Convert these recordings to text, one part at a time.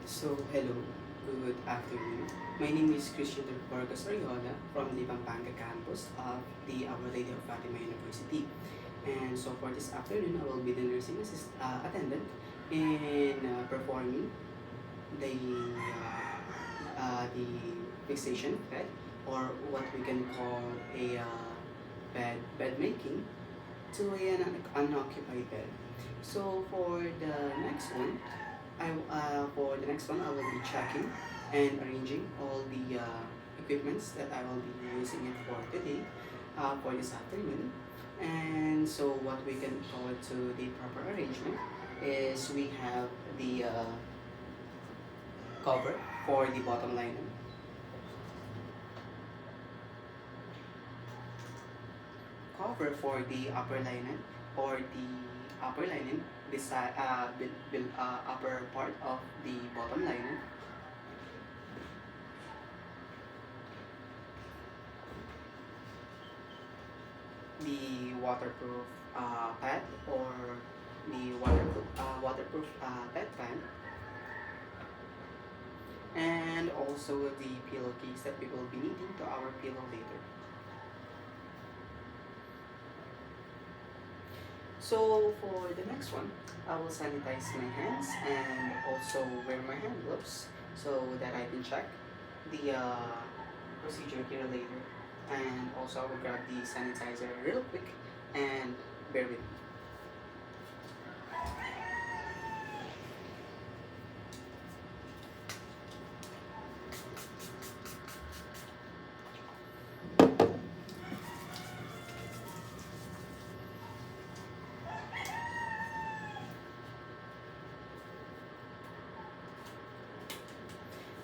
Hello, good afternoon. My name is Christian Vargas Ariola from the Pampanga campus of the Our Lady of Fatima University. And so for this afternoon, I will be the nursing attendant in performing the the fixation bed, or what we can call a bed making to an unoccupied bed. So for the next one, I will be checking and arranging all the equipments that I will be using it for today, for this afternoon. And so what we can call it to the proper arrangement is we have the cover for the bottom linen, cover for the upper linen, or the upper linen beside upper part of the bottom linen, the waterproof pad, or the waterproof bed pad, and also the pillowcase that we will be needing to our pillow later. So for the next one, I will sanitize my hands and also wear my hand gloves so that I can check the procedure here later. And also I will grab the sanitizer real quick and bear with me.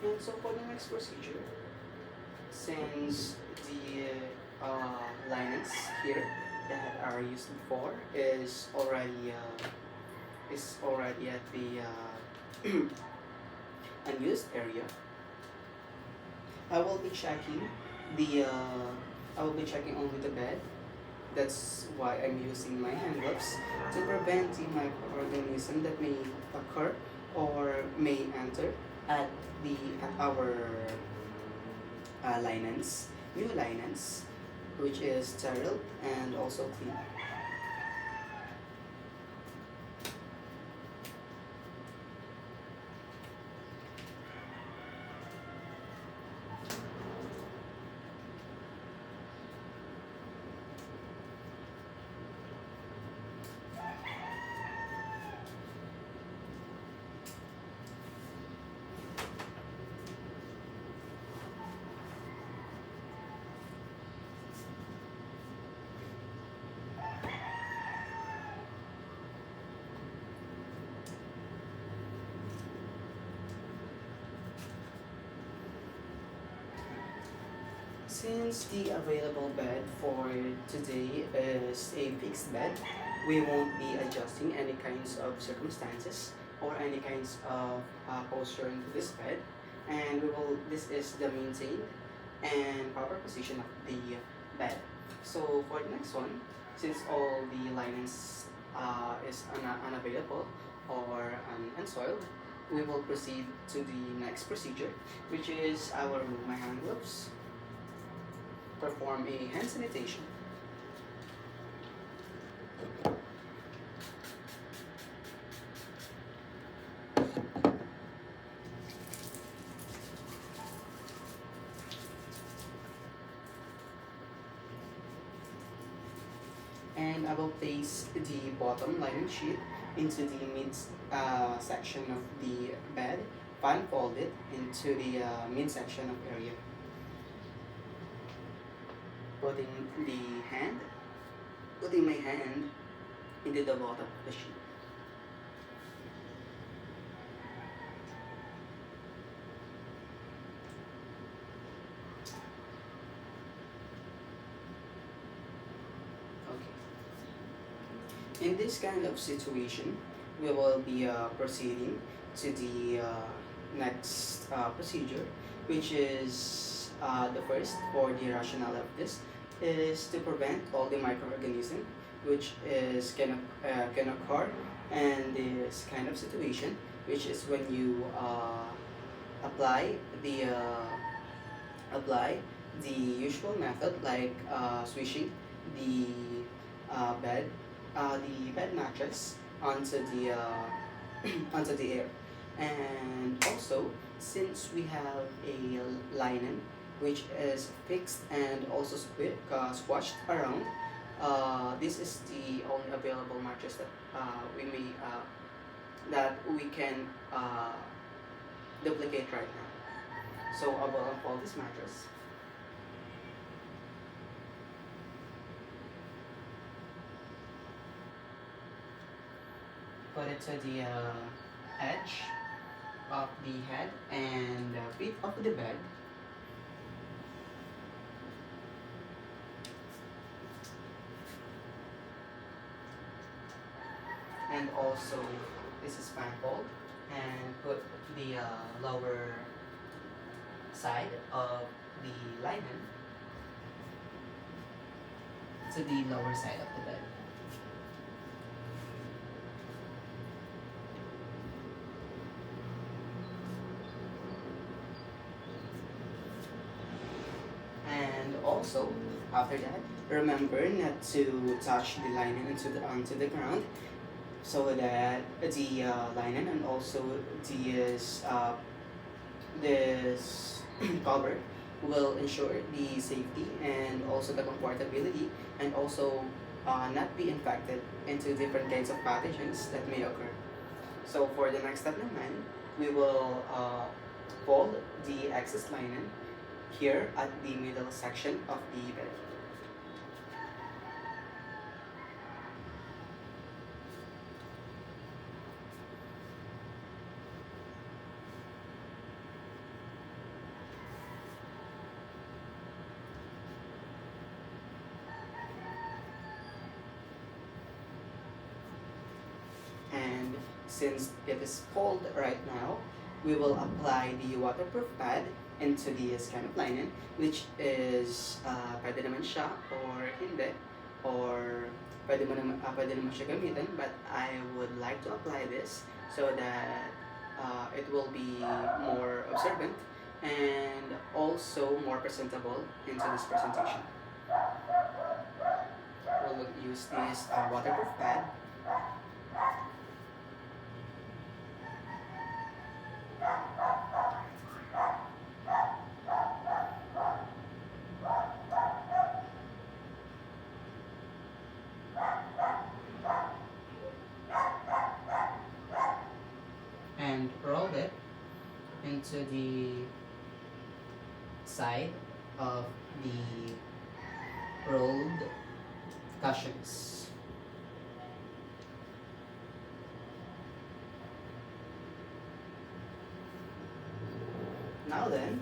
And so for the next procedure, since the linens here that are used before is already at the unused area, I will be checking the I will be checking only the bed. That's why I'm using my hand gloves to prevent the microorganism that may occur or may enter at the at our new linens, which is sterile and also clean. Since the available bed for today is a fixed bed, we won't be adjusting any kinds of circumstances or any kinds of posture into this bed, and this is the maintained and proper position of the bed. So for the next one, since all the linens is unavailable or unsoiled, we will proceed to the next procedure, which is I will remove my hand gloves, perform a hand sanitation, and I will place the bottom linen sheet into the mid section of the bed, fan folded into the mid section of area, putting putting my hand into the bottom of the sheet. Okay. In this kind of situation, we will be proceeding to the next procedure, which is the first for the rationale of this is to prevent all the microorganism which can occur in this kind of situation, which is when you apply the apply the usual method like swishing the the bed mattress onto the onto the air. And also, since we have a linen which is fixed and also squashed around, this is the only available mattress that we can duplicate right now. So I will unfold this mattress. Put it to the edge of the head and feet of the bed. And also, this is fold and put the lower side of the linen to the lower side of the bed. And also, after that, remember not to touch the linen onto the ground, so that the linen and also this cover will ensure the safety and also the comfortability, and also not be infected into different kinds of pathogens that may occur. So for the next step naman, we will fold the excess linen here at the middle section of the bed. And since it is cold right now, we will apply the waterproof pad into the skin of linen, which is pwede naman siya or hindi, or pwede naman siya gamitin, but I would like to apply this so that it will be more observant and also more presentable into this presentation. We'll use this waterproof pad. And roll it into the side of the rolled cushions. Now then,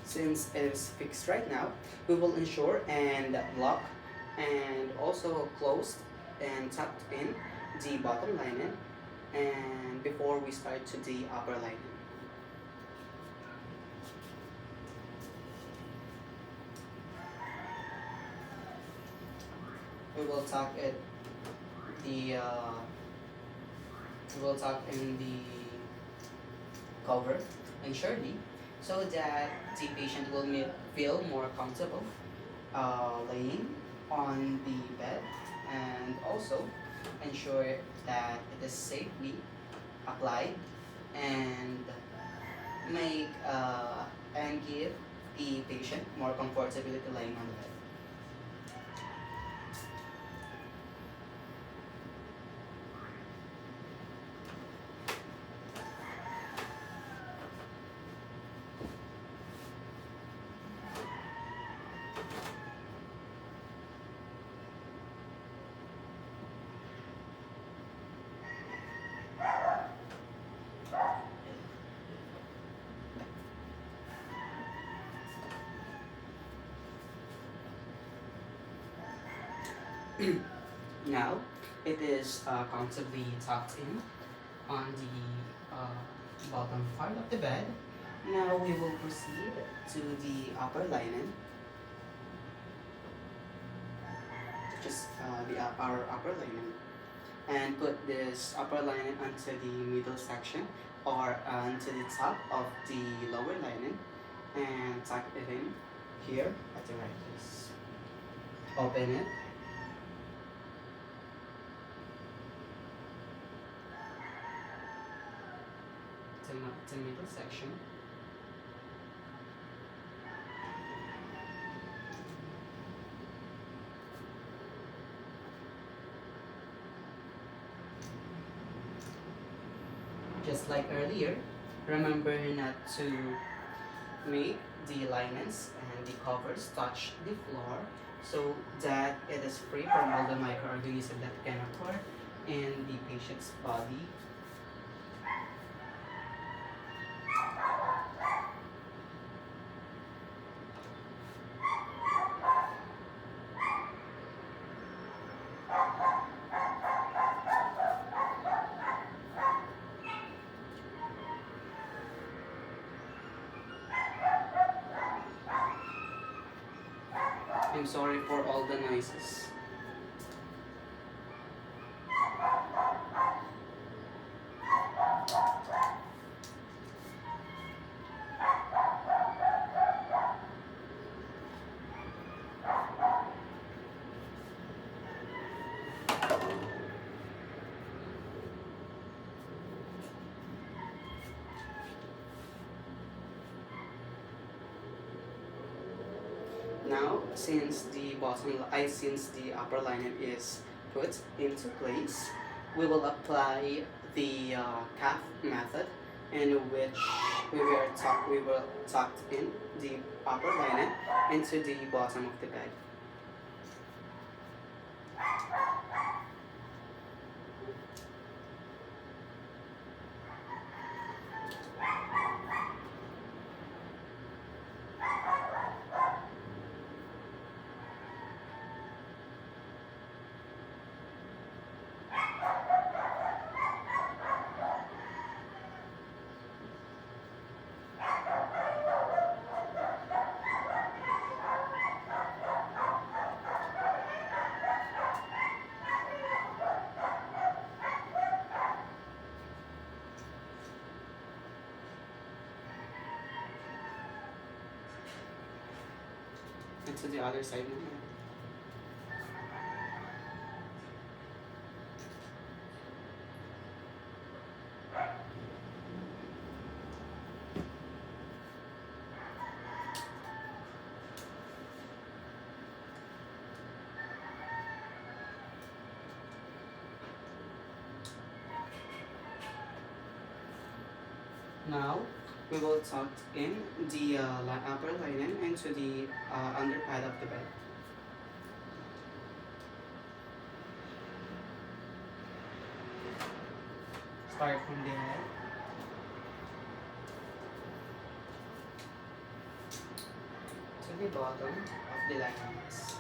since it is fixed right now, we will ensure and lock and also closed and tucked in the bottom linen, and before we start to the upper linen. We will tuck it the we will tuck in the cover and surely, so that the patient will feel more comfortable laying on the bed, and also ensure that it is safely applied and make and give the patient more comfortability laying on the bed. Now, it is comfortably tucked in on the bottom part of the bed. Now we will proceed to the upper linen. just our upper linen, and put this upper linen onto the middle section or onto the top of the lower linen, and tuck it in here at the right place. Open it. The middle section. Just like earlier, remember not to make the linens and the covers touch the floor so that it is free from all the microorganisms that can occur in the patient's body. I'm sorry for all the noises. Now, since the upper linen is put into place, we will apply the calf method, in which we will tuck in the upper linen into the bottom of the bed. And to the other side naman. Now, we will tuck in the upper linen into the under part of the bed. Start from the head. To the bottom of the linens.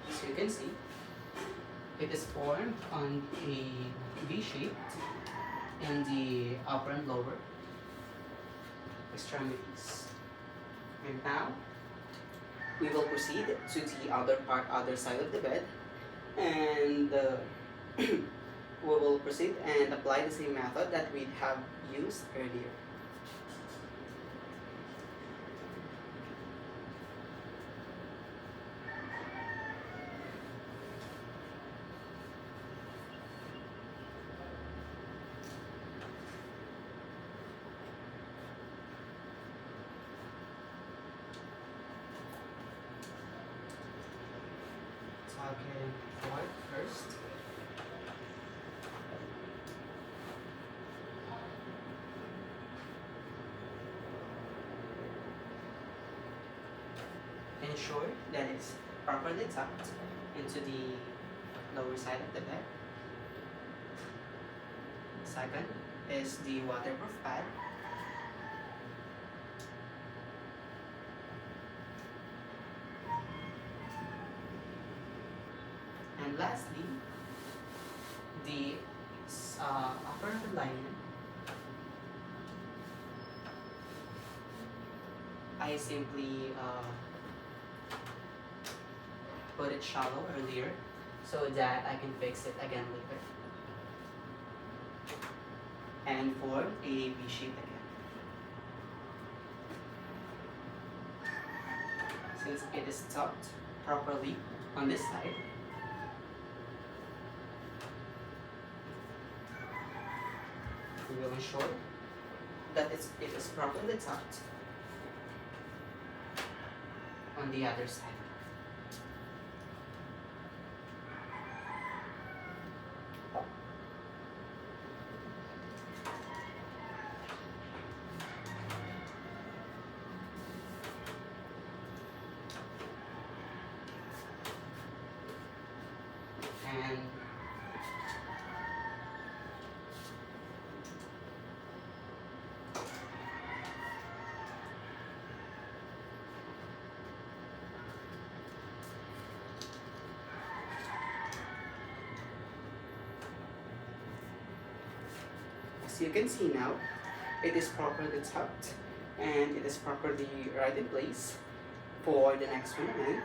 As you can see, it is formed on a V shape in the upper and lower extremities. And now, we will proceed to the other side of the bed, and we will proceed and apply the same method that we have used earlier. Okay, forward first. Ensure that it's properly tucked into the lower side of the bed. Second is the waterproof pad. And lastly, the upper liner, I simply put it shallow earlier so that I can fix it again later and form a V shape again. Since it is tucked properly on this side, we will ensure that it is properly tucked on the other side. And as you can see now, it is properly tucked and it is properly right in place. For the next one, then,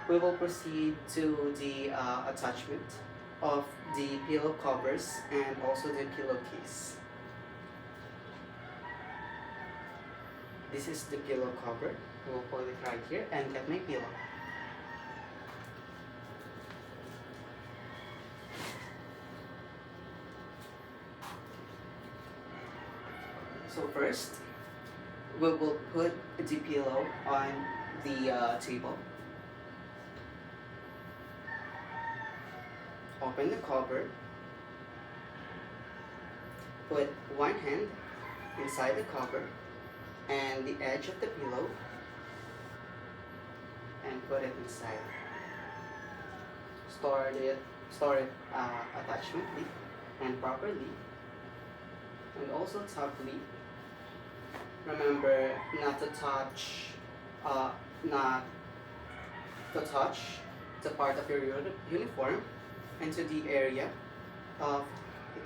we will proceed to the attachment of the pillow covers and also the pillowcase. This is the pillow cover. We'll put it right here and get my pillow. So first, we will put the pillow on the table. Open the cover. Put one hand inside the cover and the edge of the pillow and put it inside. Store it attachmently and properly, and also tightly. Remember not to touch the part of your uniform into the area of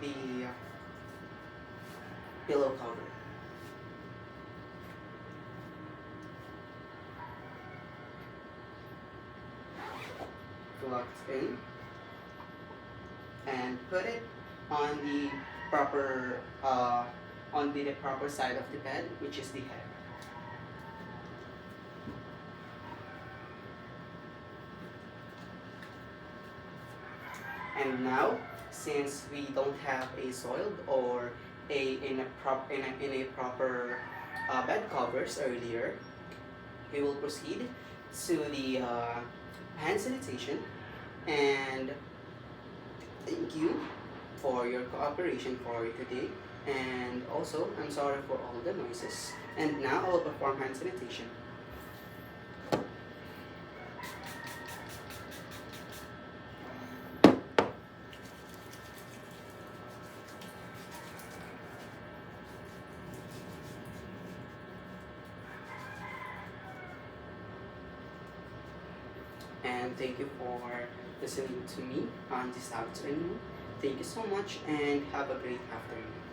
the pillow cover. Locked in and put it on the proper side of the bed, which is the head. And now, since we don't have a soiled or in a proper bed covers earlier, we will proceed to the hand sanitation. And thank you for your cooperation for today. And also, I'm sorry for all the noises. And now I will perform hand sanitation. And thank you for listening to me on this afternoon. Thank you so much and have a great afternoon.